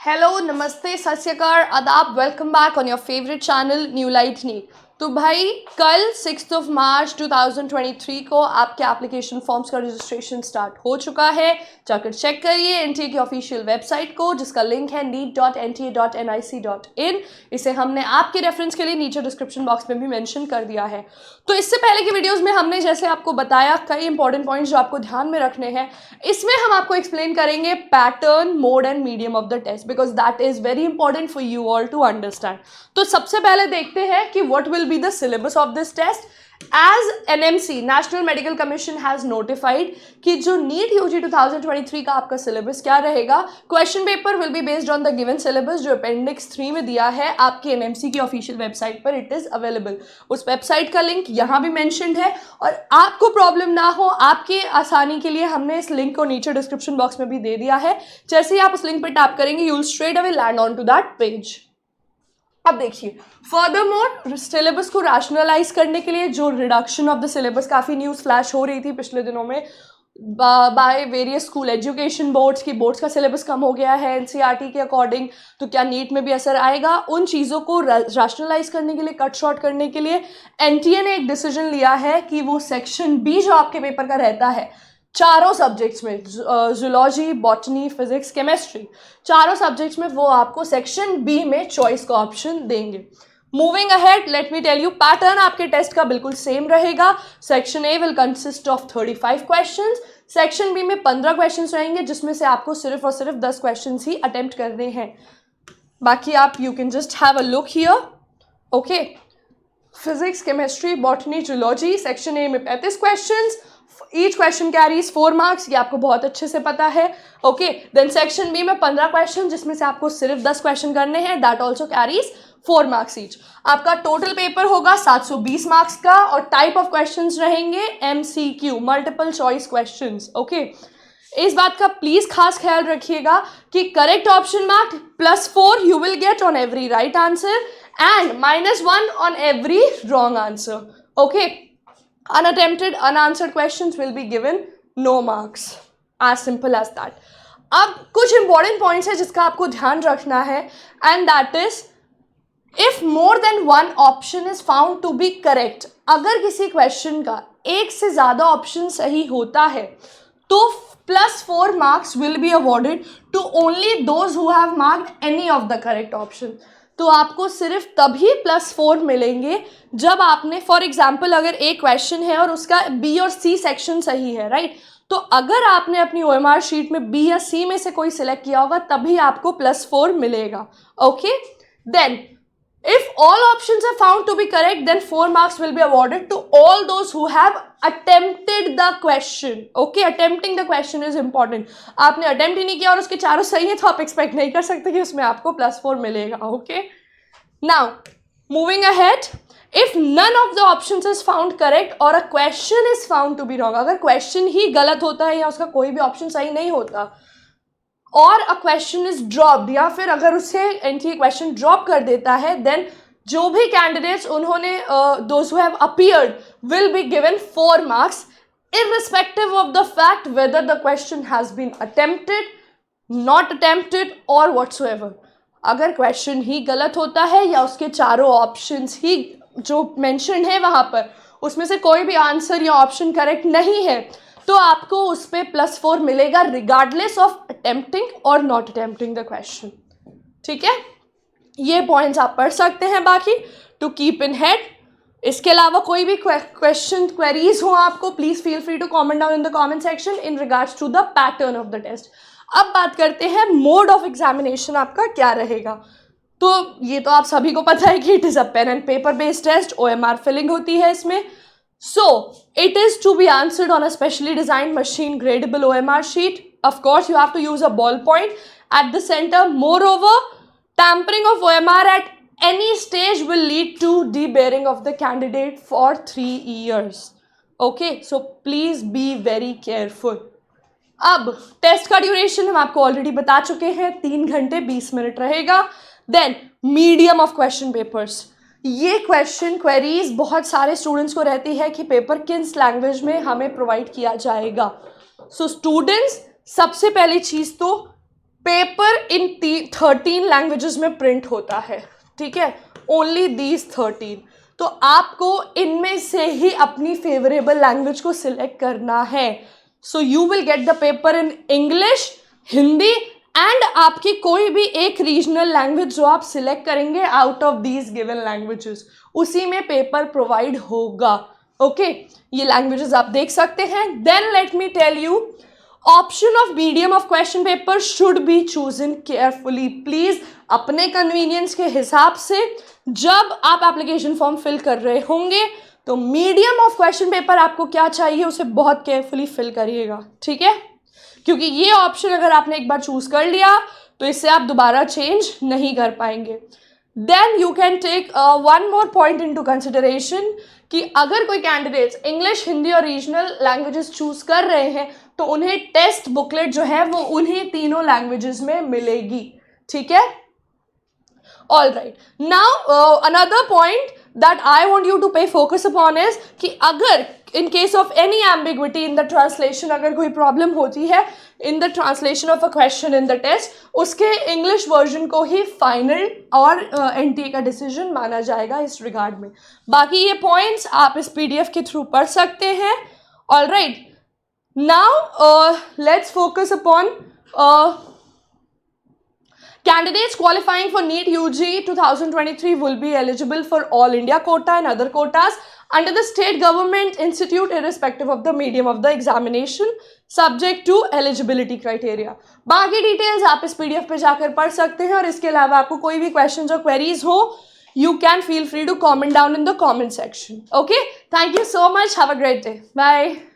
Hello, नमस्ते, सत श्री अकाल, आदाब। Welcome back on your favourite channel new light NEET. तो भाई कल 6 मार्च 2023 को आपके एप्लीकेशन फॉर्म्स का रजिस्ट्रेशन स्टार्ट हो चुका है। जाकर चेक करिए एनटीए की ऑफिशियल वेबसाइट को, जिसका लिंक है neet.nta.nic.in। इसे हमने आपके रेफरेंस के लिए नीचे डिस्क्रिप्शन बॉक्स में भी मेंशन कर दिया है। तो इससे पहले की वीडियोस में हमने जैसे आपको बताया कई इंपॉर्टेंट पॉइंट्स जो आपको ध्यान में रखने हैं। इसमें हम आपको एक्सप्लेन करेंगे pattern, mode and medium of the test, because that is very important for you all to understand. तो सबसे पहले देखते हैं कि what will be the syllabus of this test. As NMC national medical commission has notified कि जो NEET UG 2023 का आपका सिलेबस क्या रहेगा। Question paper will be based on the given syllabus जो अपेंडिक्स 3 में दिया है आपकी एनएमसी की ऑफिशियल वेबसाइट पर। It is available. उस वेबसाइट का लिंक यहाँ भी मेंशन्ड है और आपको प्रॉब्लम ना हो आपकी आसानी के लिए हमने इस लिंक को नीचे डिस्क्रिप्शन बॉक्स में भी दे दिया है। जैसे ही आप उस लिंक पर टैप करेंगे you will straight away land on to that page. अब देखिए, फर्दरमोर सिलेबस को रैशनलाइज करने के लिए जो रिडक्शन ऑफ द सिलेबस काफ़ी न्यूज़ फ्लैश हो रही थी पिछले दिनों में by various school education boards की बोर्ड्स का सिलेबस कम हो गया है एनसीईआरटी के अकॉर्डिंग, तो क्या नीट में भी असर आएगा? उन चीज़ों को रैशनलाइज करने के लिए, कट शॉर्ट करने के लिए एनटीए ने एक डिसीजन लिया है कि वो सेक्शन बी जो आपके पेपर का रहता है चारों सब्जेक्ट्स में, जूलॉजी, बॉटनी, फिजिक्स, केमिस्ट्री, चारों सब्जेक्ट्स में वो आपको सेक्शन बी में चॉइस का ऑप्शन देंगे। Moving ahead, let me tell you, pattern आपके टेस्ट का बिल्कुल सेम रहेगा। Section A will consist of 35 questions, section B में 15 क्वेश्चंस रहेंगे जिसमें से आपको सिर्फ और सिर्फ 10 क्वेश्चंस ही अटेम्प्ट करने हैं। बाकी आप you can just have a look here. Okay, physics, chemistry, botany, zoology, section A में 35 questions, each question carries 4 marks, ये आपको बहुत अच्छे से पता है। ओके, देन सेक्शन बी में 15 क्वेश्चन जिसमें से आपको सिर्फ 10 क्वेश्चन करने हैं, that also carries 4 marks each. आपका टोटल पेपर होगा 720 मार्क्स का और टाइप ऑफ क्वेश्चंस रहेंगे MCQ, multiple choice questions. Okay, इस बात का प्लीज खास ख्याल रखिएगा कि correct option mark +4 you will get on every right answer and -1 on every wrong answer. Okay, unattempted unanswered questions will be given no marks, as simple as that। अब कुछ important points है जिसका आपको ध्यान रखना है and that is if more than one option is found to be correct. अगर किसी क्वेश्चन का एक से ज्यादा ऑप्शन सही होता है तो +4 marks will be awarded to only those who have marked any of the correct option. तो आपको सिर्फ तभी +4 मिलेंगे जब आपने, फॉर एग्जाम्पल अगर एक क्वेश्चन है और उसका बी और सी सेक्शन सही है, राइट, तो अगर आपने अपनी OMR शीट में बी या सी में से कोई सिलेक्ट किया होगा तभी आपको +4 मिलेगा। Okay, then if all options are found to be correct then 4 marks will be awarded to all those who have attempted the question। okay, attempting the question is important। आपने attempt ही नहीं किया और उसके चारों सही है तो आप expect नहीं कर सकते कि उसमें आपको +4 मिलेगा। okay, now moving ahead, if none of the options is found correct or a question is found to be wrong, अगर question ही गलत होता है या उसका कोई भी ऑप्शन सही नहीं होता और अ क्वेश्चन इज ड्रॉप्ड, या फिर अगर उसे एनटीए क्वेश्चन ड्रॉप कर देता है, देन जो भी कैंडिडेट्स उन्होंने those who have appeared will be given 4 marks irrespective of the fact whether the question has been attempted, not attempted or whatsoever। अगर क्वेश्चन ही गलत होता है या उसके चारों ऑप्शंस ही जो मेंशन है वहां पर उसमें से कोई भी आंसर या ऑप्शन करेक्ट नहीं है तो आपको उस पर +4 मिलेगा रिगार्डलेस ऑफ अटेम्प्टिंग और नॉट अटेम्प्टिंग द क्वेश्चन। ठीक है, ये पॉइंट्स आप पढ़ सकते हैं बाकी टू कीप इन हेड। इसके अलावा कोई भी क्वेश्चन क्वेरीज हो आपको, please feel free to comment down in the comment section in regards to the pattern of the test. अब बात करते हैं मोड ऑफ एग्जामिनेशन आपका क्या रहेगा। तो ये तो आप सभी को पता है कि it is a pen and paper based test, OMR filling होती है इसमें। So, it is to be answered on a specially designed machine gradable OMR sheet. Of course, you have to use a ballpoint at the center. Moreover, tampering of OMR at any stage will lead to debarring of the candidate for 3 years. Okay, so please be very careful. अब test का duration हम आपको already बता चुके हैं, 3 घंटे 20 minute रहेगा। Then medium of question papers, ये क्वेश्चन क्वेरीज बहुत सारे स्टूडेंट्स को रहती है कि पेपर किस लैंग्वेज में हमें प्रोवाइड किया जाएगा। सो स्टूडेंट्स, सबसे पहली चीज तो पेपर इन 13 लैंग्वेजेस में प्रिंट होता है, ठीक है, ओनली दीज 13। तो आपको इनमें से ही अपनी फेवरेबल लैंग्वेज को सिलेक्ट करना है। So you will get the paper in English, Hindi and आपकी कोई भी एक रीजनल लैंग्वेज जो आप सिलेक्ट करेंगे out of these given languages, उसी में पेपर प्रोवाइड होगा। ओके, ये लैंग्वेजेस आप देख सकते हैं। Then let me tell you, option of medium of question paper should be chosen carefully. Please अपने कन्वीनियंस के हिसाब से जब आप एप्लीकेशन फॉर्म फिल कर रहे होंगे तो मीडियम ऑफ क्वेश्चन पेपर आपको क्या चाहिए उसे बहुत केयरफुली फिल करिएगा, ठीक है, क्योंकि ये ऑप्शन अगर आपने एक बार चूज कर लिया तो इससे आप दोबारा चेंज नहीं कर पाएंगे। Then you can take one more point into consideration कि अगर कोई कैंडिडेट्स इंग्लिश, हिंदी और रीजनल लैंग्वेजेस चूज कर रहे हैं तो उन्हें टेस्ट बुकलेट जो है वो उन्हें तीनों लैंग्वेजेस में मिलेगी, ठीक है। All right, now another point that I want you to pay focus upon is कि अगर in case of any ambiguity in the translation, अगर कोई प्रॉब्लम होती है in the translation of a question in the test, उसके English version को ही final और NTA का डिसीजन माना जाएगा इस रिगार्ड में। बाकी ये पॉइंट्स आप इस PDF के थ्रू पढ़ सकते हैं। All right, now let's focus upon candidates qualifying for NEET UG 2023 will be eligible for All India quota and other quotas under the state government institute irrespective of the medium of the examination subject to eligibility criteria। बाकी details आप इस PDF पे जाकर पढ़ सकते हैं और इसके अलावा आपको कोई भी क्वेश्चन और क्वेरीज हो you can feel free to comment down in the comment section। Okay, thank you so much, have a great day, bye।